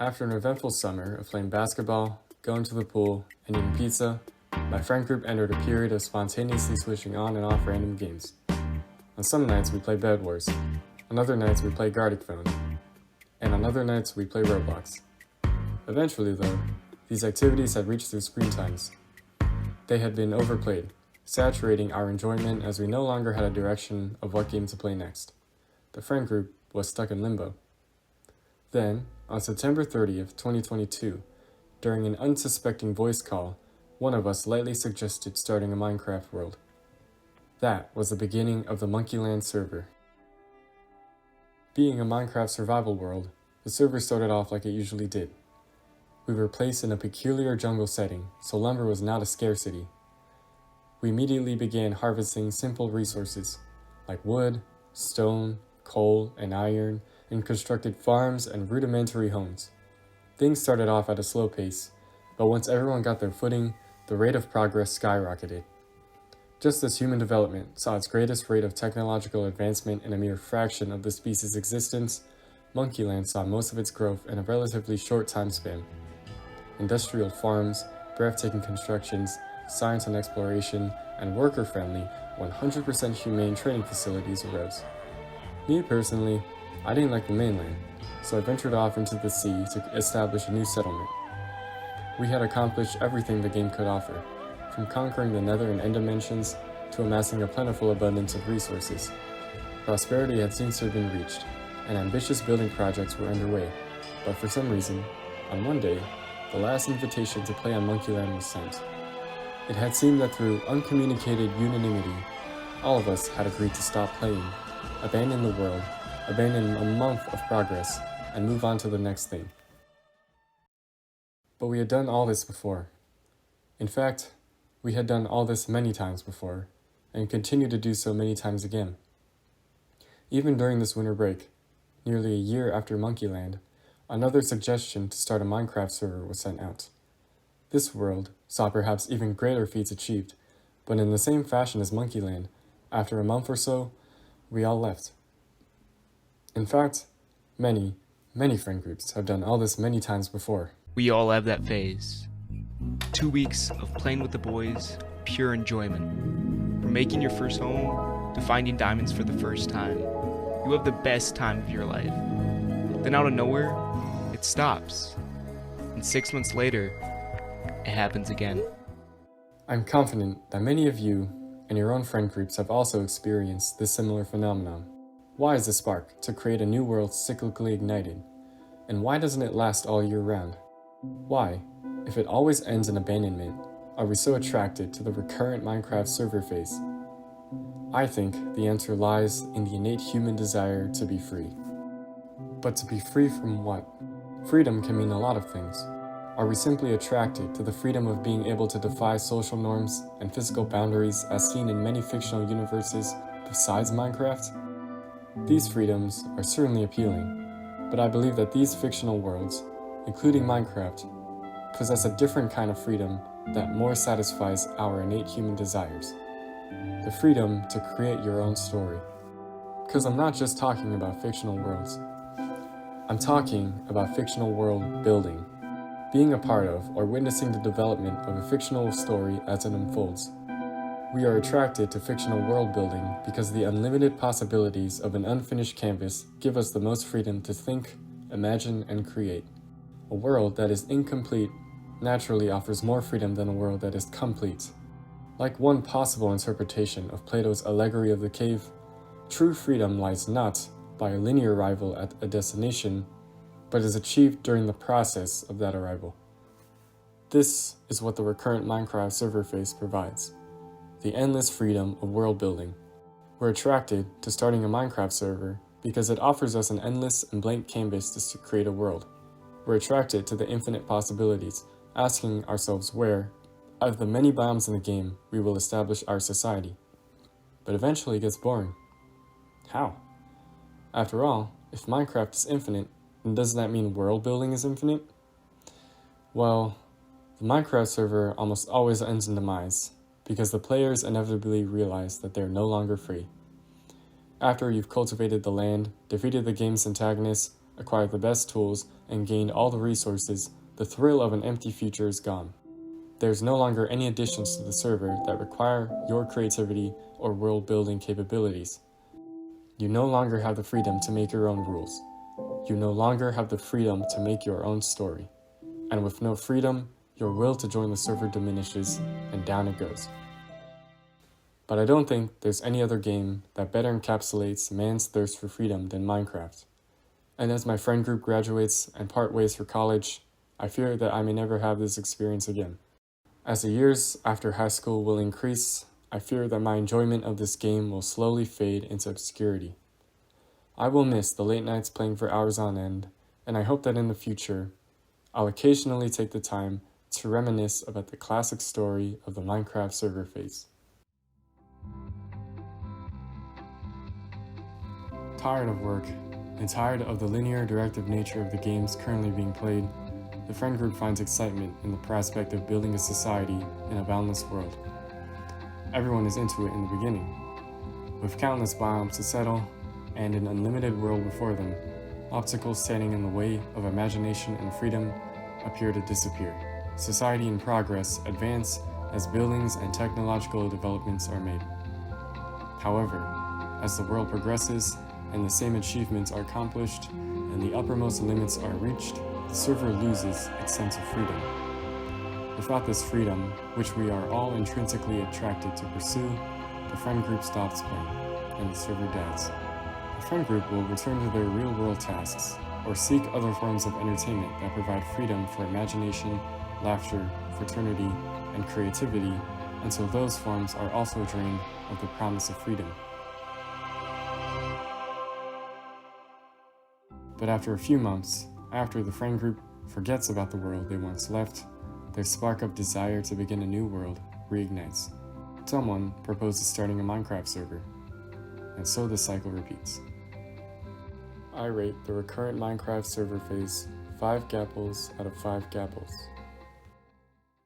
After an eventful summer of playing basketball, going to the pool, and eating pizza, my friend group entered a period of spontaneously switching on and off random games. On some nights we play Bed Wars, on other nights we play Gartic Phone, and on other nights we play Roblox. Eventually though, these activities had reached their screen times. They had been overplayed, saturating our enjoyment as we no longer had a direction of what game to play next. The friend group was stuck in limbo. Then, on September 30th, 2022, during an unsuspecting voice call, one of us lightly suggested starting a Minecraft world. That was the beginning of the Monkeyland server. Being a Minecraft survival world, the server started off like it usually did. We were placed in a peculiar jungle setting, so lumber was not a scarcity. We immediately began harvesting simple resources, like wood, stone, coal, and iron, and constructed farms and rudimentary homes. Things started off at a slow pace, but once everyone got their footing, the rate of progress skyrocketed. Just as human development saw its greatest rate of technological advancement in a mere fraction of the species' existence, Monkeyland saw most of its growth in a relatively short time span. Industrial farms, breathtaking constructions, science and exploration, and worker-friendly, 100% humane training facilities arose. Me personally, I didn't like the mainland, so I ventured off into the sea to establish a new settlement. We had accomplished everything the game could offer, from conquering the nether and end dimensions to amassing a plentiful abundance of resources. Prosperity had since been reached, and ambitious building projects were underway, but for some reason, on one day, the last invitation to play on Monkeyland was sent. It had seemed that through uncommunicated unanimity, all of us had agreed to stop playing, abandon the world, abandon a month of progress, and move on to the next thing. But we had done all this before. In fact, we had done all this many times before, and continue to do so many times again. Even during this winter break, nearly a year after Monkeyland, another suggestion to start a Minecraft server was sent out. This world saw perhaps even greater feats achieved, but in the same fashion as Monkeyland, after a month or so, we all left. In fact, many friend groups have done all this many times before. We all have that phase. 2 weeks of playing with the boys, pure enjoyment. From making your first home to finding diamonds for the first time. You have the best time of your life. Then out of nowhere, it stops. And 6 months later, it happens again. I'm confident that many of you and your own friend groups have also experienced this similar phenomenon. Why is the spark to create a new world cyclically ignited? And why doesn't it last all year round? Why, if it always ends in abandonment, are we so attracted to the recurrent Minecraft server phase? I think the answer lies in the innate human desire to be free. But to be free from what? Freedom can mean a lot of things. Are we simply attracted to the freedom of being able to defy social norms and physical boundaries as seen in many fictional universes besides Minecraft? These freedoms are certainly appealing, but I believe that these fictional worlds, including Minecraft, possess a different kind of freedom that more satisfies our innate human desires. The freedom to create your own story. Because I'm not just talking about fictional worlds. I'm talking about fictional world building, being a part of or witnessing the development of a fictional story as it unfolds. We are attracted to fictional world building because the unlimited possibilities of an unfinished canvas give us the most freedom to think, imagine, and create. A world that is incomplete naturally offers more freedom than a world that is complete. Like one possible interpretation of Plato's allegory of the cave, true freedom lies not by a linear arrival at a destination, but is achieved during the process of that arrival. This is what the recurrent Minecraft server phase provides. The endless freedom of world building. We're attracted to starting a Minecraft server because it offers us an endless and blank canvas to create a world. We're attracted to the infinite possibilities, asking ourselves where, out of the many biomes in the game, we will establish our society. But eventually it gets boring. How? After all, if Minecraft is infinite, then doesn't that mean world building is infinite? Well, the Minecraft server almost always ends in demise, because the players inevitably realize that they are no longer free. After you've cultivated the land, defeated the game's antagonists, acquired the best tools, and gained all the resources, the thrill of an empty future is gone. There's no longer any additions to the server that require your creativity or world-building capabilities. You no longer have the freedom to make your own rules. You no longer have the freedom to make your own story. And with no freedom, your will to join the server diminishes, and down it goes. But I don't think there's any other game that better encapsulates man's thirst for freedom than Minecraft. And as my friend group graduates and part ways for college, I fear that I may never have this experience again. As the years after high school will increase, I fear that my enjoyment of this game will slowly fade into obscurity. I will miss the late nights playing for hours on end, and I hope that in the future, I'll occasionally take the time to reminisce about the classic story of the Minecraft server phase. Tired of work, and tired of the linear directive nature of the games currently being played, the friend group finds excitement in the prospect of building a society in a boundless world. Everyone is into it in the beginning. With countless biomes to settle, and an unlimited world before them, obstacles standing in the way of imagination and freedom appear to disappear. Society in progress advance as buildings and technological developments are made. However, as the world progresses and the same achievements are accomplished and the uppermost limits are reached, the server loses its sense of freedom. Without this freedom, which we are all intrinsically attracted to pursue, the friend group stops playing, and the server dies. The friend group will return to their real-world tasks, or seek other forms of entertainment that provide freedom for imagination, laughter, fraternity, and creativity, until those forms are also drained of the promise of freedom. But after a few months, after the friend group forgets about the world they once left, their spark of desire to begin a new world reignites. Someone proposes starting a Minecraft server, and so the cycle repeats. I rate the recurrent Minecraft server phase 5 gapples out of 5 gapples.